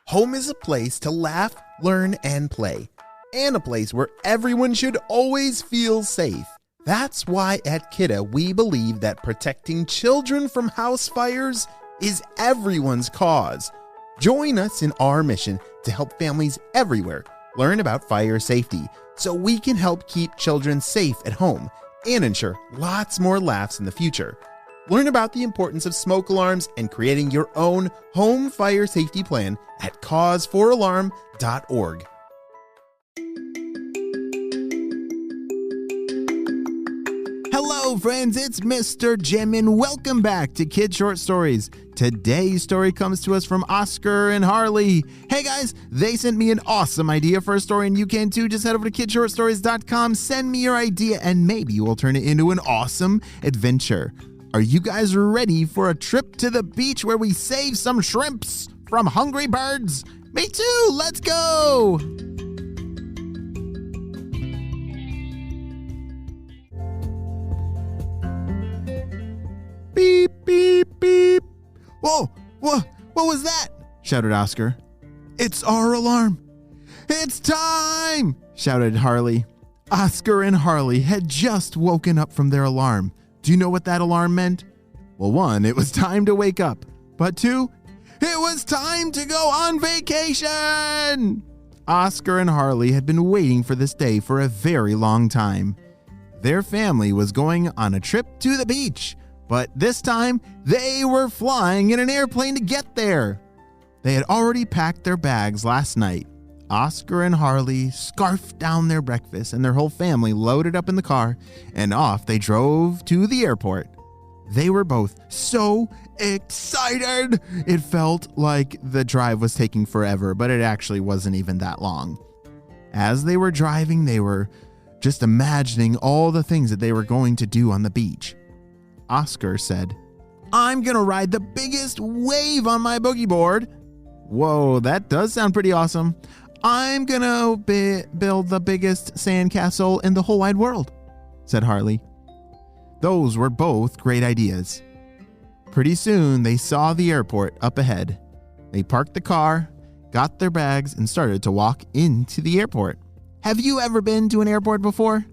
Home is a place to laugh, learn, and play, and a place where everyone should always feel safe. That's why at Kidda we believe that protecting children from house fires is everyone's cause. Join us in our mission to help families everywhere learn about fire safety so we can help keep children safe at home and ensure lots more laughs in the future. Learn about the importance of smoke alarms and creating your own home fire safety plan at cause4alarm.org. Hello friends, it's Mr. Jim and welcome back to Kid Short Stories. Today's story comes to us from Oskar and Harley. Hey guys, they sent me an awesome idea for a story and you can too. Just head over to kidshortstories.com, send me your idea and maybe we'll turn it into an awesome adventure. Are you guys ready for a trip to the beach where we save some shrimps from hungry birds? Me too, let's go! Beep, beep, beep. Whoa, what was that? Shouted Oskar. It's our alarm. It's time, shouted Harley. Oskar and Harley had just woken up from their alarm. Do you know what that alarm meant? Well, one, it was time to wake up. But two, it was time to go on vacation. Oskar and Harley had been waiting for this day for a very long time. Their family was going on a trip to the beach. But this time, they were flying in an airplane to get there. They had already packed their bags last night. Oskar and Harley scarfed down their breakfast and their whole family loaded up in the car and off they drove to the airport. They were both so excited. It felt like the drive was taking forever, but it actually wasn't even that long. As they were driving, they were just imagining all the things that they were going to do on the beach. Oskar said, I'm going to ride the biggest wave on my boogie board. Whoa, that does sound pretty awesome. I'm going to build the biggest sandcastle in the whole wide world, said Harley. Those were both great ideas. Pretty soon, they saw the airport up ahead. They parked the car, got their bags, and started to walk into the airport. Have you ever been to an airport before?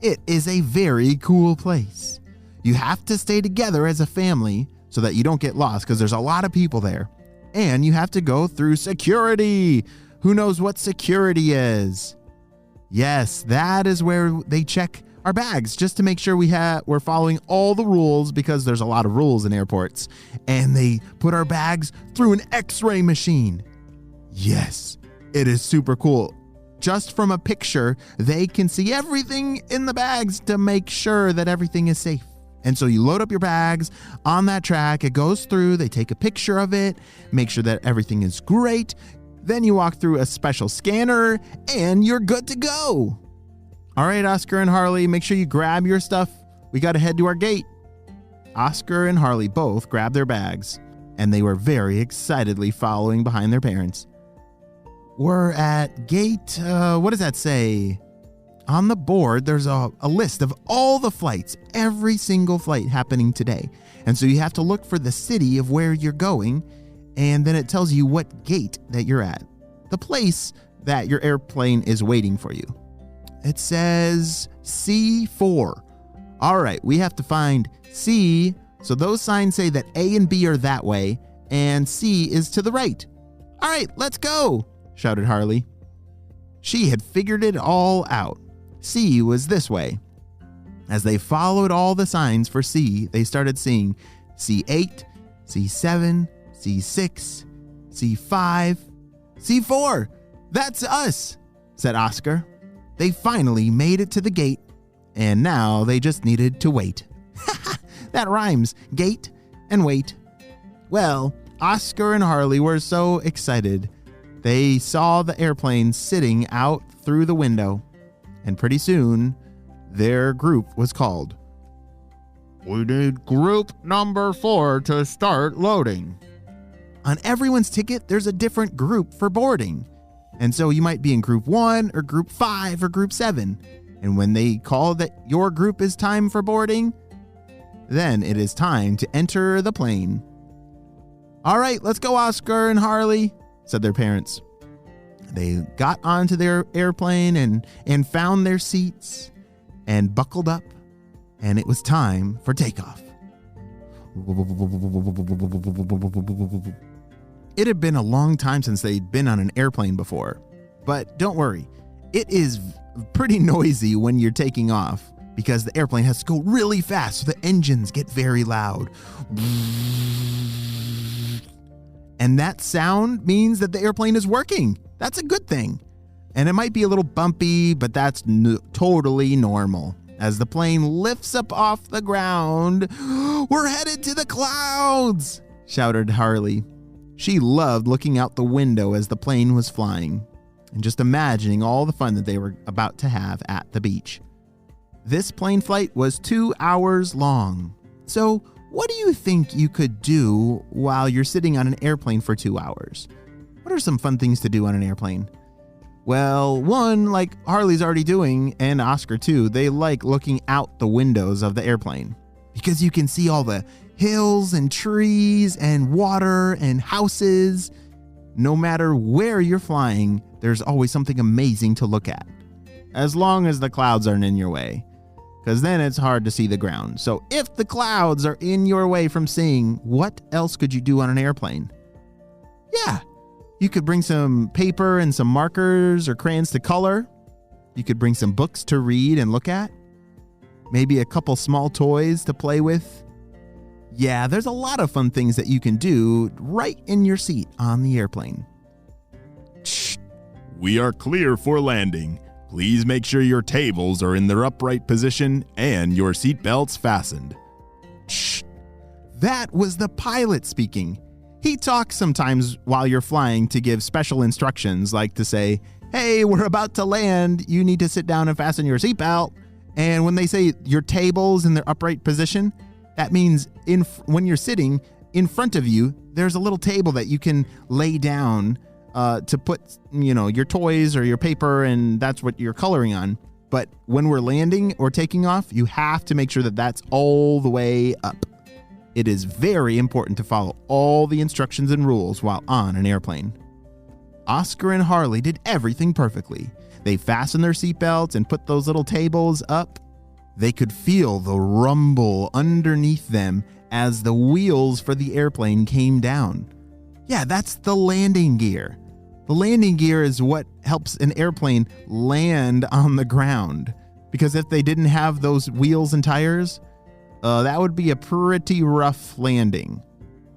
It is a very cool place. You have to stay together as a family so that you don't get lost because there's a lot of people there. And you have to go through security. Who knows what security is? Yes, that is where they check our bags just to make sure we're following all the rules because there's a lot of rules in airports. And they put our bags through an X-ray machine. Yes, it is super cool. Just from a picture, they can see everything in the bags to make sure that everything is safe. And so you load up your bags on that track, it goes through, they take a picture of it, make sure that everything is great. Then you walk through a special scanner and you're good to go. All right, Oskar and Harley, make sure you grab your stuff. We got to head to our gate. Oskar and Harley both grabbed their bags and they were very excitedly following behind their parents. We're at gate, what does that say? On the board, there's a list of all the flights, every single flight happening today. And so you have to look for the city of where you're going, and then it tells you what gate that you're at, the place that your airplane is waiting for you. It says C4. All right, we have to find C. So those signs say that A and B are that way, and C is to the right. All right, let's go, shouted Harley. She had figured it all out. C was this way. As they followed all the signs for C, they started seeing C8, C7, C6, C5, C4. That's us, said Oskar. They finally made it to the gate, and now they just needed to wait. That rhymes, gate and wait. Well, Oskar and Harley were so excited. They saw the airplane sitting out through the window. And pretty soon, their group was called. We need group number 4 to start loading. On everyone's ticket, there's a different group for boarding. And so you might be in group 1 or group 5 or group 7. And when they call that your group is time for boarding, then it is time to enter the plane. All right, let's go, Oskar and Harley, said their parents. They got onto their airplane and found their seats and buckled up, and it was time for takeoff. It had been a long time since they'd been on an airplane before, but don't worry, it is pretty noisy when you're taking off because the airplane has to go really fast, so the engines get very loud. And that sound means that the airplane is working. That's a good thing. And it might be a little bumpy, but that's totally normal. As the plane lifts up off the ground, "We're headed to the clouds," shouted Harley. She loved looking out the window as the plane was flying and just imagining all the fun that they were about to have at the beach. This plane flight was 2 hours long. So what do you think you could do while you're sitting on an airplane for 2 hours? What are some fun things to do on an airplane? Well, one, like Harley's already doing, and Oskar too, they like looking out the windows of the airplane because you can see all the hills and trees and water and houses. No matter where you're flying, there's always something amazing to look at, as long as the clouds aren't in your way, because then it's hard to see the ground. So if the clouds are in your way from seeing, what else could you do on an airplane? Yeah. You could bring some paper and some markers or crayons to color. You could bring some books to read and look at. Maybe a couple small toys to play with. Yeah, there's a lot of fun things that you can do right in your seat on the airplane. Shh. We are clear for landing. Please make sure your tables are in their upright position and your seatbelts fastened. Shh. That was the pilot speaking. He talks sometimes while you're flying to give special instructions, like to say, "Hey, we're about to land. You need to sit down and fasten your seatbelt." And when they say your table's in their upright position, that means when you're sitting in front of you, there's a little table that you can lay down to put, your toys or your paper, and that's what you're coloring on. But when we're landing or taking off, you have to make sure that that's all the way up. It is very important to follow all the instructions and rules while on an airplane. Oskar and Harley did everything perfectly. They fastened their seatbelts and put those little tables up. They could feel the rumble underneath them as the wheels for the airplane came down. Yeah, that's the landing gear. The landing gear is what helps an airplane land on the ground. Because if they didn't have those wheels and tires, that would be a pretty rough landing.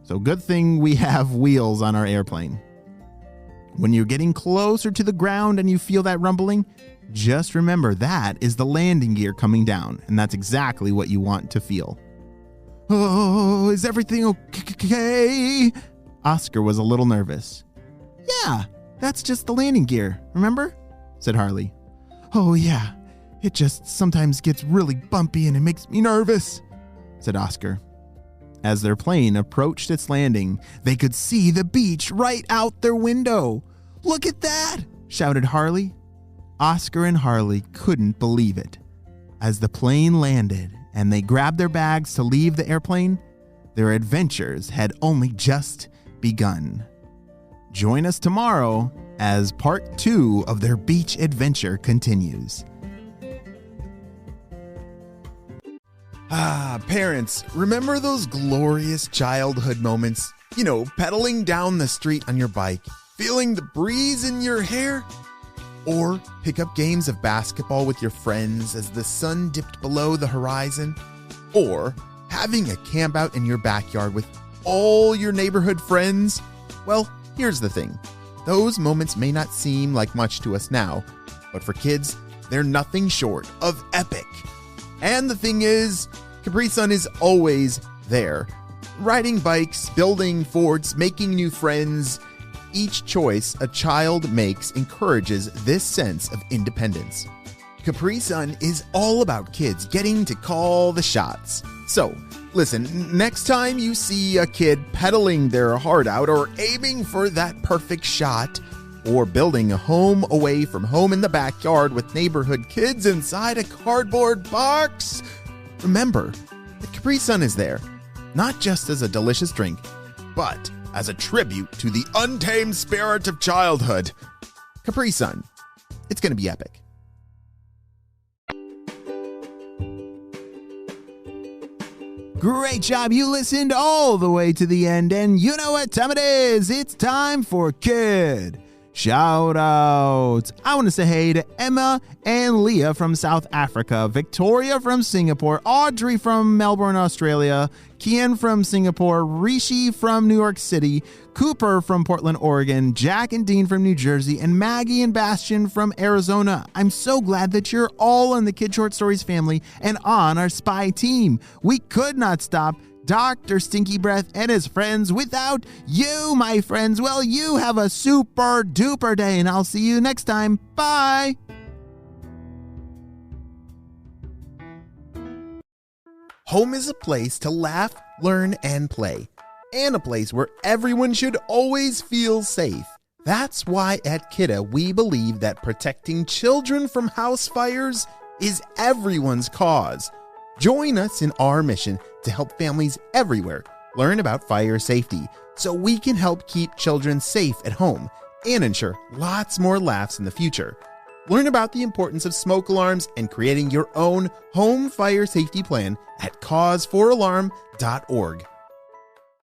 So good thing we have wheels on our airplane. When you're getting closer to the ground and you feel that rumbling, just remember that is the landing gear coming down, and that's exactly what you want to feel. "Oh, is everything okay?" Oskar was a little nervous. "Yeah, that's just the landing gear, remember?" said Harley. "Oh yeah, it just sometimes gets really bumpy and it makes me nervous," said Oskar. As their plane approached its landing, they could see the beach right out their window. "Look at that!" shouted Harley. Oskar and Harley couldn't believe it. As the plane landed and they grabbed their bags to leave the airplane, their adventures had only just begun. Join us tomorrow as part 2 of their beach adventure continues. Parents, remember those glorious childhood moments? Pedaling down the street on your bike, feeling the breeze in your hair? Or pick up games of basketball with your friends as the sun dipped below the horizon? Or having a camp out in your backyard with all your neighborhood friends? Well, here's the thing. Those moments may not seem like much to us now, but for kids, they're nothing short of epic. And the thing is, Capri Sun is always there. Riding bikes, building forts, making new friends. Each choice a child makes encourages this sense of independence. Capri Sun is all about kids getting to call the shots. So, listen, next time you see a kid pedaling their heart out or aiming for that perfect shot, or building a home away from home in the backyard with neighborhood kids inside a cardboard box, remember that Capri Sun is there, not just as a delicious drink, but as a tribute to the untamed spirit of childhood. Capri Sun. It's going to be epic. Great job. You listened all the way to the end, and you know what time it is. It's time for Kid Shout Outs. I want to say hey to Emma and Leah from South Africa, Victoria from Singapore, Audrey from Melbourne, Australia, Kian from Singapore, Rishi from New York City, Cooper from Portland, Oregon, Jack and Dean from New Jersey, and Maggie and Bastian from Arizona. I'm so glad that you're all in the Kid Short Stories family and on our spy team. We could not stop Dr. Stinky Breath and his friends without you, my friends. Well, you have a super duper day, and I'll see you next time. Bye. Home is a place to laugh, learn, and play, and a place where everyone should always feel safe. That's why at Kidda we believe that protecting children from house fires is everyone's cause. Join us in our mission to help families everywhere learn about fire safety so we can help keep children safe at home and ensure lots more laughs in the future. Learn about the importance of smoke alarms and creating your own home fire safety plan at cause4alarm.org.